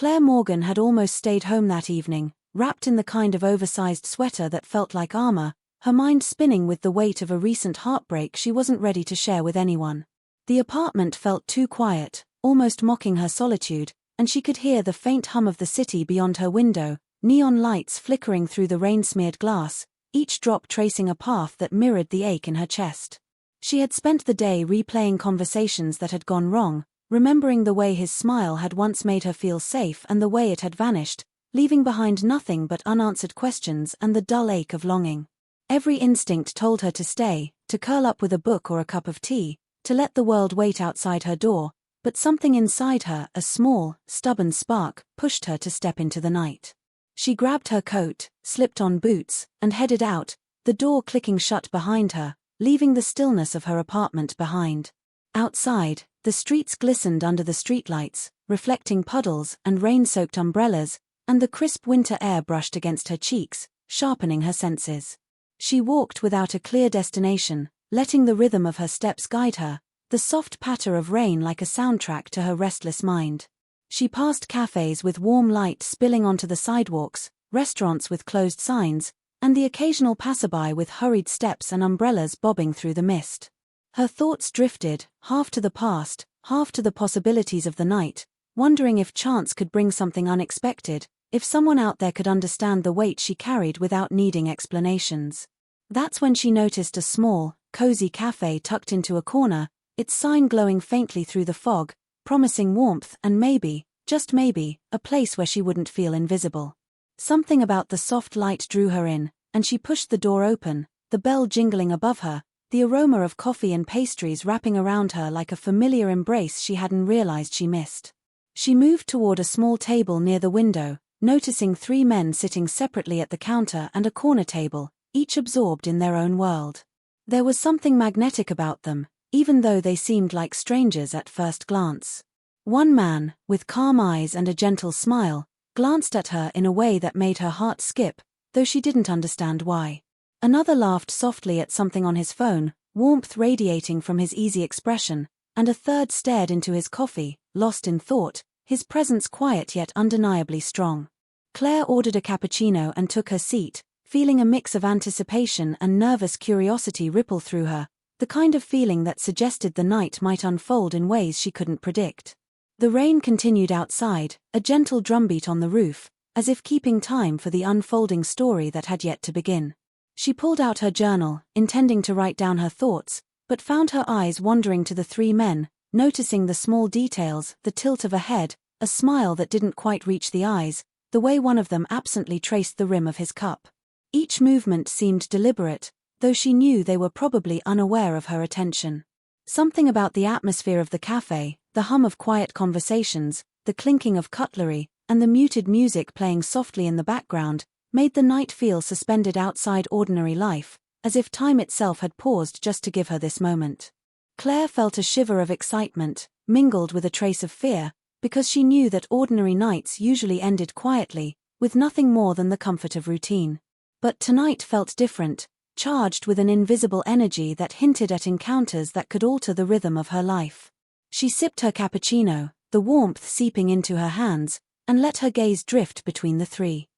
Claire Morgan had almost stayed home that evening, wrapped in the kind of oversized sweater that felt like armor, her mind spinning with the weight of a recent heartbreak she wasn't ready to share with anyone. The apartment felt too quiet, almost mocking her solitude, and she could hear the faint hum of the city beyond her window, neon lights flickering through the rain-smeared glass, each drop tracing a path that mirrored the ache in her chest. She had spent the day replaying conversations that had gone wrong, remembering the way his smile had once made her feel safe and the way it had vanished, leaving behind nothing but unanswered questions and the dull ache of longing. Every instinct told her to stay, to curl up with a book or a cup of tea, to let the world wait outside her door, but something inside her, a small, stubborn spark, pushed her to step into the night. She grabbed her coat, slipped on boots, and headed out, the door clicking shut behind her, leaving the stillness of her apartment behind. Outside, the streets glistened under the streetlights, reflecting puddles and rain-soaked umbrellas, and the crisp winter air brushed against her cheeks, sharpening her senses. She walked without a clear destination, letting the rhythm of her steps guide her, the soft patter of rain like a soundtrack to her restless mind. She passed cafes with warm light spilling onto the sidewalks, restaurants with closed signs, and the occasional passerby with hurried steps and umbrellas bobbing through the mist. Her thoughts drifted, half to the past, half to the possibilities of the night, wondering if chance could bring something unexpected, if someone out there could understand the weight she carried without needing explanations. That's when she noticed a small, cozy cafe tucked into a corner, its sign glowing faintly through the fog, promising warmth and maybe, just maybe, a place where she wouldn't feel invisible. Something about the soft light drew her in, and she pushed the door open, the bell jingling above her, the aroma of coffee and pastries wrapping around her like a familiar embrace she hadn't realized she missed. She moved toward a small table near the window, noticing 3 men sitting separately at the counter and a corner table, each absorbed in their own world. There was something magnetic about them, even though they seemed like strangers at first glance. One man, with calm eyes and a gentle smile, glanced at her in a way that made her heart skip, though she didn't understand why. Another laughed softly at something on his phone, warmth radiating from his easy expression, and a third stared into his coffee, lost in thought, his presence quiet yet undeniably strong. Claire ordered a cappuccino and took her seat, feeling a mix of anticipation and nervous curiosity ripple through her, the kind of feeling that suggested the night might unfold in ways she couldn't predict. The rain continued outside, a gentle drumbeat on the roof, as if keeping time for the unfolding story that had yet to begin. She pulled out her journal, intending to write down her thoughts, but found her eyes wandering to the 3 men, noticing the small details, the tilt of a head, a smile that didn't quite reach the eyes, the way one of them absently traced the rim of his cup. Each movement seemed deliberate, though she knew they were probably unaware of her attention. Something about the atmosphere of the cafe, the hum of quiet conversations, the clinking of cutlery, and the muted music playing softly in the background, made the night feel suspended outside ordinary life, as if time itself had paused just to give her this moment. Claire felt a shiver of excitement, mingled with a trace of fear, because she knew that ordinary nights usually ended quietly, with nothing more than the comfort of routine. But tonight felt different, charged with an invisible energy that hinted at encounters that could alter the rhythm of her life. She sipped her cappuccino, the warmth seeping into her hands, and let her gaze drift between the 3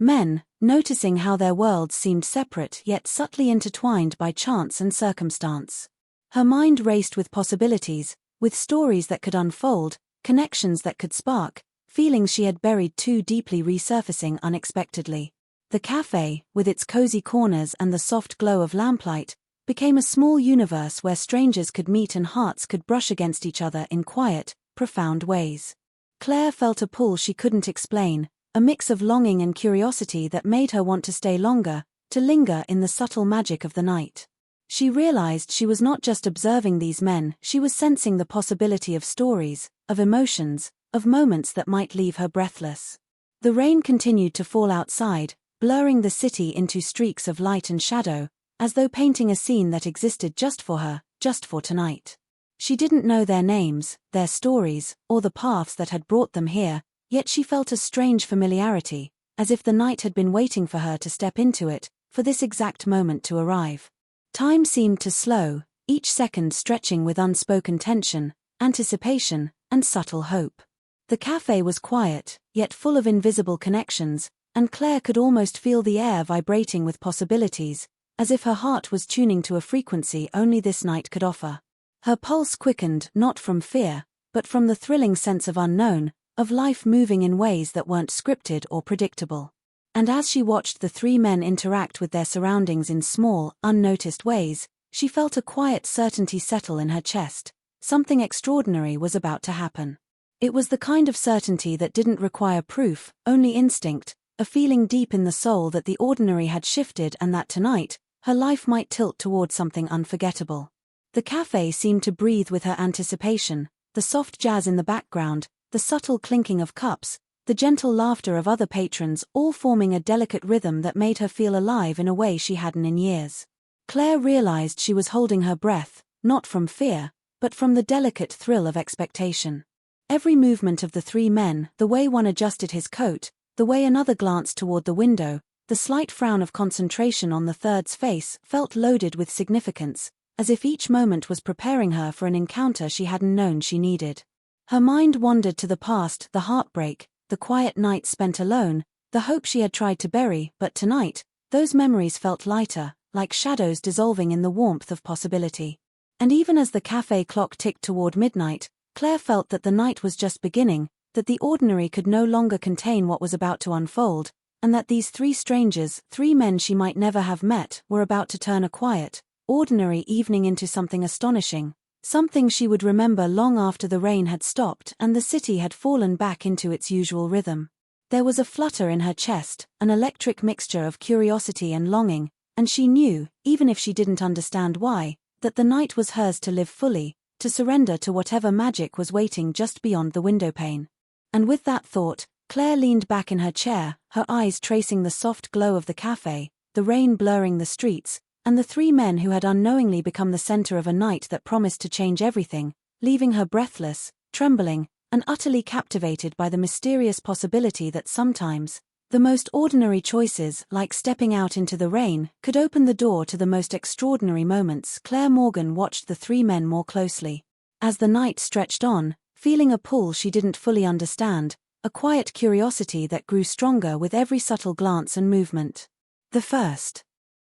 men, noticing how their worlds seemed separate yet subtly intertwined by chance and circumstance. Her mind raced with possibilities, with stories that could unfold, connections that could spark, feelings she had buried too deeply resurfacing unexpectedly. The cafe, with its cozy corners and the soft glow of lamplight, became a small universe where strangers could meet and hearts could brush against each other in quiet, profound ways. Claire felt a pull she couldn't explain, a mix of longing and curiosity that made her want to stay longer, to linger in the subtle magic of the night. She realized she was not just observing these men, she was sensing the possibility of stories, of emotions, of moments that might leave her breathless. The rain continued to fall outside, blurring the city into streaks of light and shadow, as though painting a scene that existed just for her, just for tonight. She didn't know their names, their stories, or the paths that had brought them here, yet she felt a strange familiarity, as if the night had been waiting for her to step into it, for this exact moment to arrive. Time seemed to slow, each second stretching with unspoken tension, anticipation, and subtle hope. The cafe was quiet, yet full of invisible connections, and Claire could almost feel the air vibrating with possibilities, as if her heart was tuning to a frequency only this night could offer. Her pulse quickened not from fear, but from the thrilling sense of unknown, of life moving in ways that weren't scripted or predictable. And as she watched the three men interact with their surroundings in small, unnoticed ways, she felt a quiet certainty settle in her chest. Something extraordinary was about to happen. It was the kind of certainty that didn't require proof, only instinct, a feeling deep in the soul that the ordinary had shifted and that tonight, her life might tilt toward something unforgettable. The cafe seemed to breathe with her anticipation, the soft jazz in the background, the subtle clinking of cups, the gentle laughter of other patrons, all forming a delicate rhythm that made her feel alive in a way she hadn't in years. Claire realized she was holding her breath, not from fear, but from the delicate thrill of expectation. Every movement of the three men, the way one adjusted his coat, the way another glanced toward the window, the slight frown of concentration on the third's face, felt loaded with significance, as if each moment was preparing her for an encounter she hadn't known she needed. Her mind wandered to the past, the heartbreak, the quiet nights spent alone, the hope she had tried to bury, but tonight, those memories felt lighter, like shadows dissolving in the warmth of possibility. And even as the cafe clock ticked toward midnight, Claire felt that the night was just beginning, that the ordinary could no longer contain what was about to unfold, and that these three strangers, three men she might never have met, were about to turn a quiet, ordinary evening into something astonishing, something she would remember long after the rain had stopped and the city had fallen back into its usual rhythm. There was a flutter in her chest, an electric mixture of curiosity and longing, and she knew, even if she didn't understand why, that the night was hers to live fully, to surrender to whatever magic was waiting just beyond the windowpane. And with that thought, Claire leaned back in her chair, her eyes tracing the soft glow of the cafe, the rain blurring the streets, and the three men who had unknowingly become the center of a night that promised to change everything, leaving her breathless, trembling, and utterly captivated by the mysterious possibility that sometimes, the most ordinary choices, like stepping out into the rain, could open the door to the most extraordinary moments. Claire Morgan watched the three men more closely. As the night stretched on, feeling a pull she didn't fully understand, a quiet curiosity that grew stronger with every subtle glance and movement. The first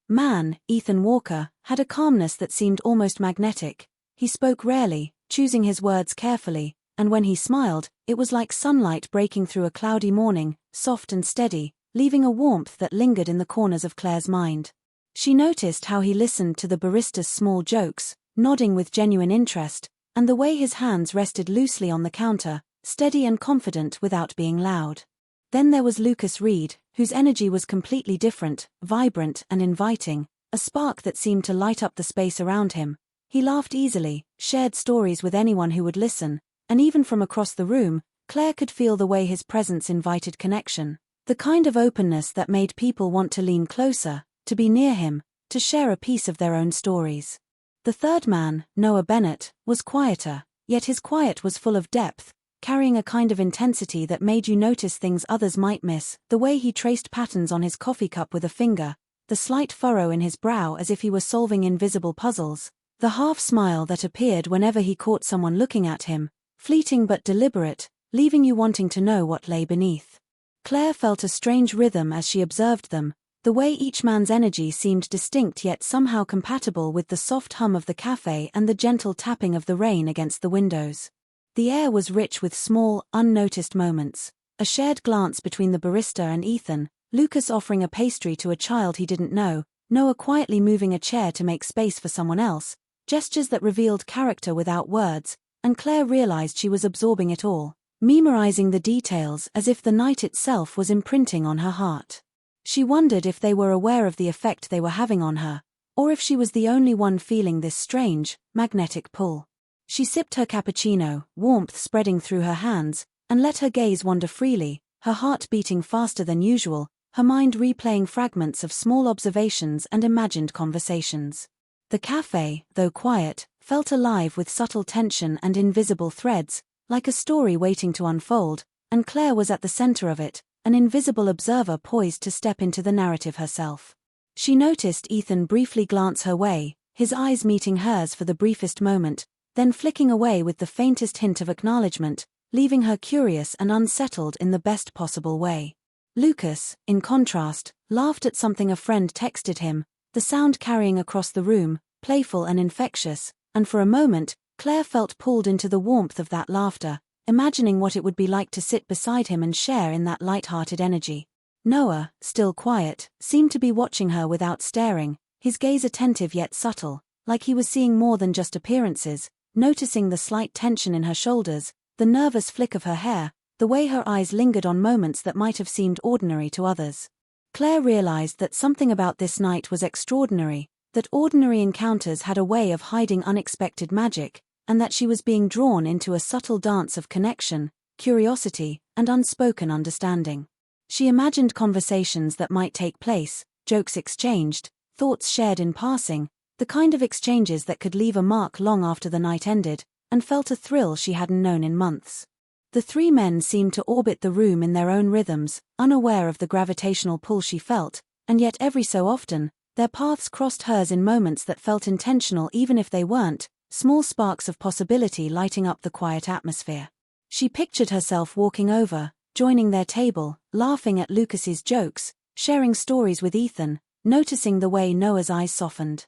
man, Ethan Walker, had a calmness that seemed almost magnetic. He spoke rarely, choosing his words carefully, and when he smiled, it was like sunlight breaking through a cloudy morning, soft and steady, leaving a warmth that lingered in the corners of Claire's mind. She noticed how he listened to the barista's small jokes, nodding with genuine interest, and the way his hands rested loosely on the counter, steady and confident without being loud. Then there was Lucas Reed, whose energy was completely different, vibrant and inviting, a spark that seemed to light up the space around him. He laughed easily, shared stories with anyone who would listen, and even from across the room, Claire could feel the way his presence invited connection, the kind of openness that made people want to lean closer, to be near him, to share a piece of their own stories. The third man, Noah Bennett, was quieter, yet his quiet was full of depth, carrying a kind of intensity that made you notice things others might miss, the way he traced patterns on his coffee cup with a finger, the slight furrow in his brow as if he were solving invisible puzzles, the half-smile that appeared whenever he caught someone looking at him, fleeting but deliberate, leaving you wanting to know what lay beneath. Claire felt a strange rhythm as she observed them, the way each man's energy seemed distinct yet somehow compatible with the soft hum of the cafe and the gentle tapping of the rain against the windows. The air was rich with small, unnoticed moments, a shared glance between the barista and Ethan, Lucas offering a pastry to a child he didn't know, Noah quietly moving a chair to make space for someone else, gestures that revealed character without words, and Claire realized she was absorbing it all, memorizing the details as if the night itself was imprinting on her heart. She wondered if they were aware of the effect they were having on her, or if she was the only one feeling this strange, magnetic pull. She sipped her cappuccino, warmth spreading through her hands, and let her gaze wander freely, her heart beating faster than usual, her mind replaying fragments of small observations and imagined conversations. The cafe, though quiet, felt alive with subtle tension and invisible threads, like a story waiting to unfold, and Claire was at the center of it, an invisible observer poised to step into the narrative herself. She noticed Ethan briefly glance her way, his eyes meeting hers for the briefest moment, then flicking away with the faintest hint of acknowledgement, leaving her curious and unsettled in the best possible way. Lucas, in contrast, laughed at something a friend texted him, the sound carrying across the room, playful and infectious, and for a moment, Claire felt pulled into the warmth of that laughter, imagining what it would be like to sit beside him and share in that light-hearted energy. Noah, still quiet, seemed to be watching her without staring, his gaze attentive yet subtle, like he was seeing more than just appearances, noticing the slight tension in her shoulders, the nervous flick of her hair, the way her eyes lingered on moments that might have seemed ordinary to others. Claire realized that something about this night was extraordinary, that ordinary encounters had a way of hiding unexpected magic, and that she was being drawn into a subtle dance of connection, curiosity, and unspoken understanding. She imagined conversations that might take place, jokes exchanged, thoughts shared in passing, the kind of exchanges that could leave a mark long after the night ended, and felt a thrill she hadn't known in months. The three men seemed to orbit the room in their own rhythms, unaware of the gravitational pull she felt, and yet every so often, their paths crossed hers in moments that felt intentional even if they weren't, small sparks of possibility lighting up the quiet atmosphere. She pictured herself walking over, joining their table, laughing at Lucas's jokes, sharing stories with Ethan, noticing the way Noah's eyes softened.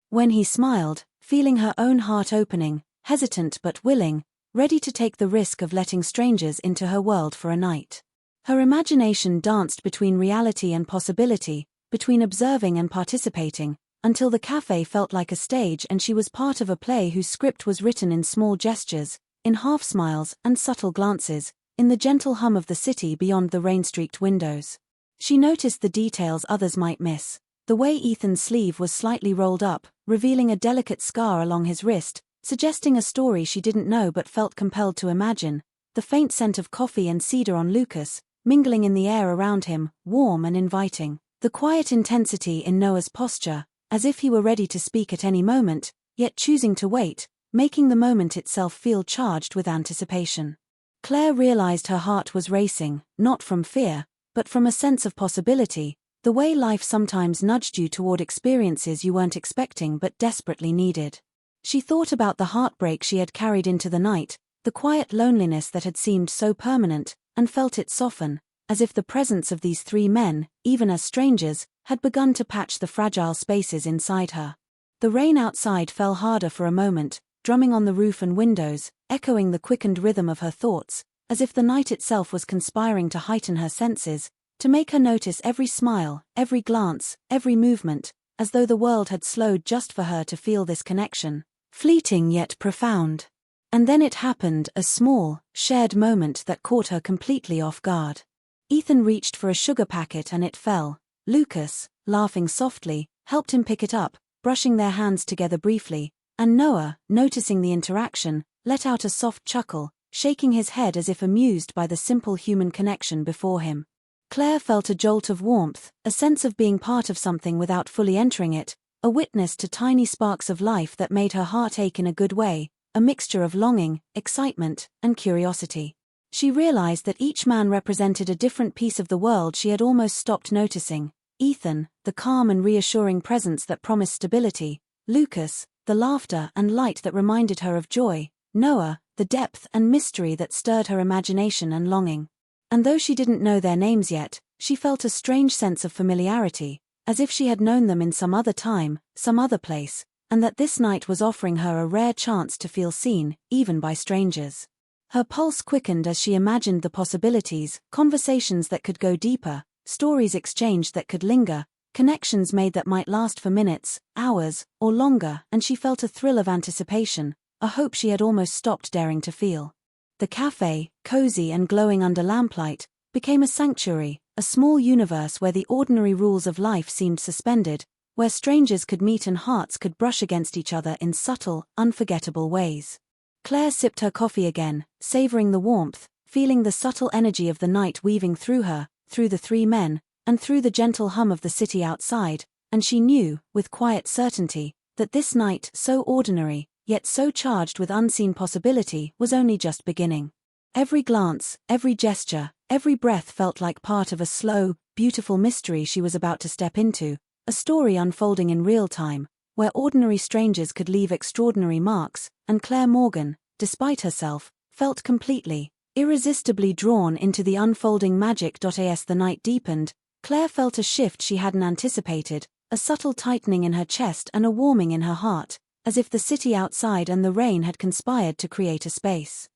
When he smiled, feeling her own heart opening, hesitant but willing, ready to take the risk of letting strangers into her world for a night. Her imagination danced between reality and possibility, between observing and participating, until the cafe felt like a stage and she was part of a play whose script was written in small gestures, in half-smiles and subtle glances, in the gentle hum of the city beyond the rain-streaked windows. She noticed the details others might miss, the way Ethan's sleeve was slightly rolled up, revealing a delicate scar along his wrist, suggesting a story she didn't know but felt compelled to imagine, the faint scent of coffee and cedar on Lucas, mingling in the air around him, warm and inviting, the quiet intensity in Noah's posture, as if he were ready to speak at any moment, yet choosing to wait, making the moment itself feel charged with anticipation. Claire realized her heart was racing, not from fear, but from a sense of possibility, the way life sometimes nudged you toward experiences you weren't expecting but desperately needed. She thought about the heartbreak she had carried into the night, the quiet loneliness that had seemed so permanent, and felt it soften, as if the presence of these three men, even as strangers, had begun to patch the fragile spaces inside her. The rain outside fell harder for a moment, drumming on the roof and windows, echoing the quickened rhythm of her thoughts, as if the night itself was conspiring to heighten her senses, to make her notice every smile, every glance, every movement, as though the world had slowed just for her to feel this connection, fleeting yet profound. And then it happened, a small, shared moment that caught her completely off guard. Ethan reached for a sugar packet and it fell. Lucas, laughing softly, helped him pick it up, brushing their hands together briefly, and Noah, noticing the interaction, let out a soft chuckle, shaking his head as if amused by the simple human connection before him. Claire felt a jolt of warmth, a sense of being part of something without fully entering it, a witness to tiny sparks of life that made her heart ache in a good way, a mixture of longing, excitement, and curiosity. She realized that each man represented a different piece of the world she had almost stopped noticing. Ethan, the calm and reassuring presence that promised stability. Lucas, the laughter and light that reminded her of joy. Noah, the depth and mystery that stirred her imagination and longing. And though she didn't know their names yet, she felt a strange sense of familiarity, as if she had known them in some other time, some other place, and that this night was offering her a rare chance to feel seen, even by strangers. Her pulse quickened as she imagined the possibilities, conversations that could go deeper, stories exchanged that could linger, connections made that might last for minutes, hours, or longer, and she felt a thrill of anticipation, a hope she had almost stopped daring to feel. The cafe, cozy and glowing under lamplight, became a sanctuary, a small universe where the ordinary rules of life seemed suspended, where strangers could meet and hearts could brush against each other in subtle, unforgettable ways. Claire sipped her coffee again, savoring the warmth, feeling the subtle energy of the night weaving through her, through the three men, and through the gentle hum of the city outside, and she knew, with quiet certainty, that this night, so ordinary, yet so charged with unseen possibility, was only just beginning. Every glance, every gesture, every breath felt like part of a slow, beautiful mystery she was about to step into, a story unfolding in real time, where ordinary strangers could leave extraordinary marks, and Claire Morgan, despite herself, felt completely, Irresistibly drawn into the unfolding magic. As the night deepened, Claire felt a shift she hadn't anticipated, a subtle tightening in her chest and a warming in her heart, as if the city outside and the rain had conspired to create a space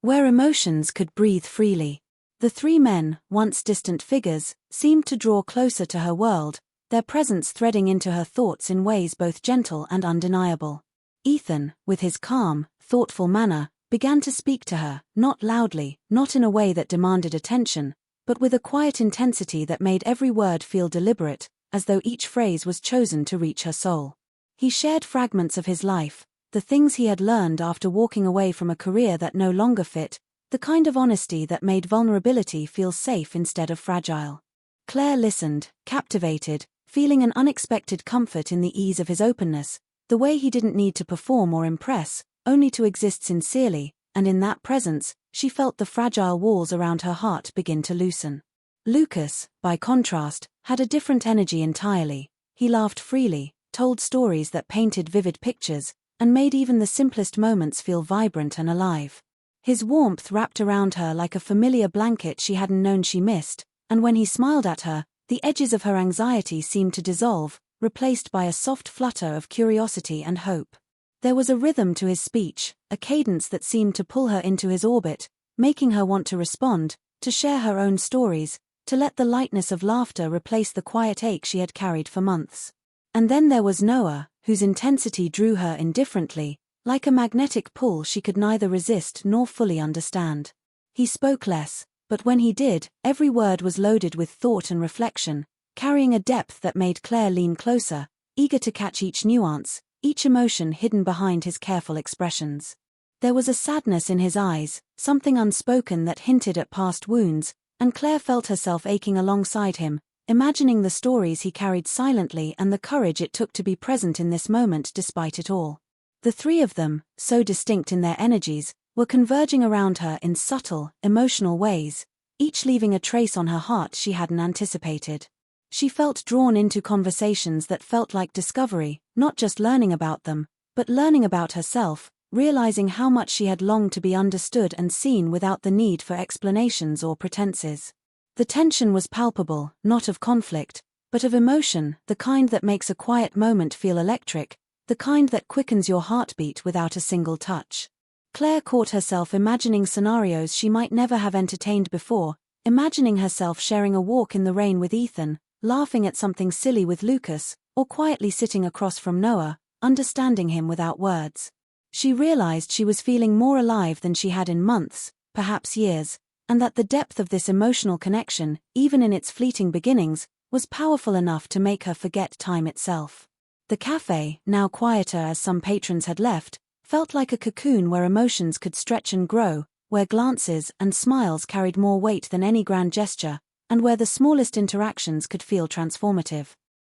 where emotions could breathe freely. The three men, once distant figures, seemed to draw closer to her world, their presence threading into her thoughts in ways both gentle and undeniable. Ethan, with his calm, thoughtful manner, began to speak to her, not loudly, not in a way that demanded attention, but with a quiet intensity that made every word feel deliberate, as though each phrase was chosen to reach her soul. He shared fragments of his life, the things he had learned after walking away from a career that no longer fit, the kind of honesty that made vulnerability feel safe instead of fragile. Claire listened, captivated, feeling an unexpected comfort in the ease of his openness, the way he didn't need to perform or impress, only to exist sincerely, and in that presence, she felt the fragile walls around her heart begin to loosen. Lucas, by contrast, had a different energy entirely. He laughed freely, told stories that painted vivid pictures, and made even the simplest moments feel vibrant and alive. His warmth wrapped around her like a familiar blanket she hadn't known she missed, and when he smiled at her, the edges of her anxiety seemed to dissolve, replaced by a soft flutter of curiosity and hope. There was a rhythm to his speech, a cadence that seemed to pull her into his orbit, making her want to respond, to share her own stories, to let the lightness of laughter replace the quiet ache she had carried for months. And then there was Noah, whose intensity drew her indifferently, like a magnetic pull she could neither resist nor fully understand. He spoke less, but when he did, every word was loaded with thought and reflection, carrying a depth that made Claire lean closer, eager to catch each nuance, each emotion hidden behind his careful expressions. There was a sadness in his eyes, something unspoken that hinted at past wounds, and Claire felt herself aching alongside him, imagining the stories he carried silently and the courage it took to be present in this moment despite it all. The three of them, so distinct in their energies, were converging around her in subtle, emotional ways, each leaving a trace on her heart she hadn't anticipated. She felt drawn into conversations that felt like discovery, not just learning about them, but learning about herself, realizing how much she had longed to be understood and seen without the need for explanations or pretenses. The tension was palpable, not of conflict, but of emotion, the kind that makes a quiet moment feel electric, the kind that quickens your heartbeat without a single touch. Claire caught herself imagining scenarios she might never have entertained before, imagining herself sharing a walk in the rain with Ethan, laughing at something silly with Lucas, or quietly sitting across from Noah, understanding him without words. She realized she was feeling more alive than she had in months, perhaps years, and that the depth of this emotional connection, even in its fleeting beginnings, was powerful enough to make her forget time itself. The cafe, now quieter as some patrons had left, felt like a cocoon where emotions could stretch and grow, where glances and smiles carried more weight than any grand gesture, and where the smallest interactions could feel transformative.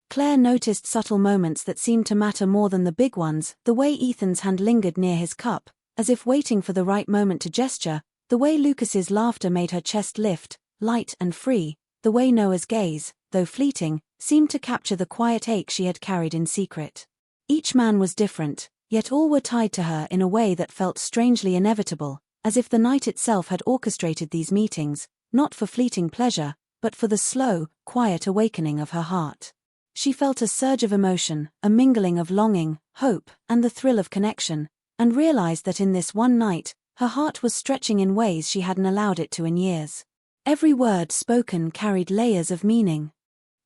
Claire noticed subtle moments that seemed to matter more than the big ones, the way Ethan's hand lingered near his cup, as if waiting for the right moment to gesture, the way Lucas's laughter made her chest lift, light and free, the way Noah's gaze, though fleeting, seemed to capture the quiet ache she had carried in secret. Each man was different, yet all were tied to her in a way that felt strangely inevitable, as if the night itself had orchestrated these meetings, not for fleeting pleasure, but for the slow, quiet awakening of her heart. She felt a surge of emotion, a mingling of longing, hope, and the thrill of connection, and realized that in this one night, her heart was stretching in ways she hadn't allowed it to in years. Every word spoken carried layers of meaning.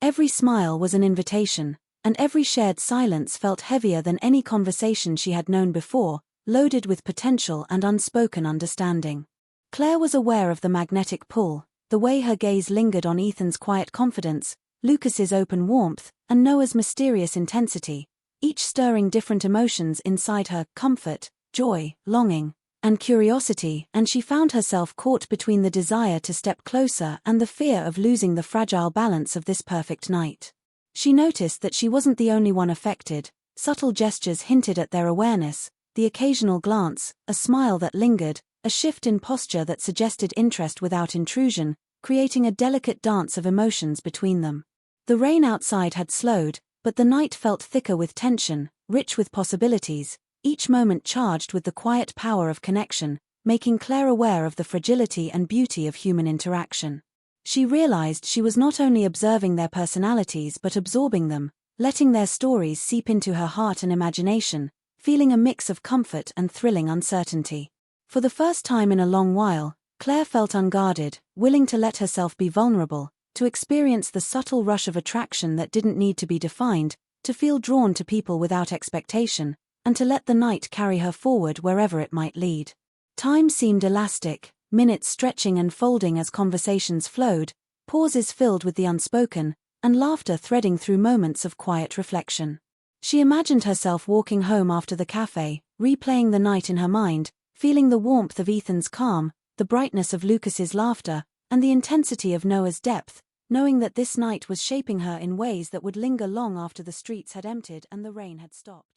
Every smile was an invitation, and every shared silence felt heavier than any conversation she had known before, loaded with potential and unspoken understanding. Claire was aware of the magnetic pull, the way her gaze lingered on Ethan's quiet confidence, Lucas's open warmth, and Noah's mysterious intensity, each stirring different emotions inside her: comfort, joy, longing, and curiosity, and she found herself caught between the desire to step closer and the fear of losing the fragile balance of this perfect night. She noticed that she wasn't the only one affected. Subtle gestures hinted at their awareness, the occasional glance, a smile that lingered, a shift in posture that suggested interest without intrusion, creating a delicate dance of emotions between them. The rain outside had slowed, but the night felt thicker with tension, rich with possibilities, each moment charged with the quiet power of connection, making Claire aware of the fragility and beauty of human interaction. She realized she was not only observing their personalities but absorbing them, letting their stories seep into her heart and imagination, feeling a mix of comfort and thrilling uncertainty. For the first time in a long while, Claire felt unguarded, willing to let herself be vulnerable, to experience the subtle rush of attraction that didn't need to be defined, to feel drawn to people without expectation, and to let the night carry her forward wherever it might lead. Time seemed elastic, minutes stretching and folding as conversations flowed, pauses filled with the unspoken, and laughter threading through moments of quiet reflection. She imagined herself walking home after the cafe, replaying the night in her mind, feeling the warmth of Ethan's calm, the brightness of Lucas's laughter, and the intensity of Noah's depth, knowing that this night was shaping her in ways that would linger long after the streets had emptied and the rain had stopped.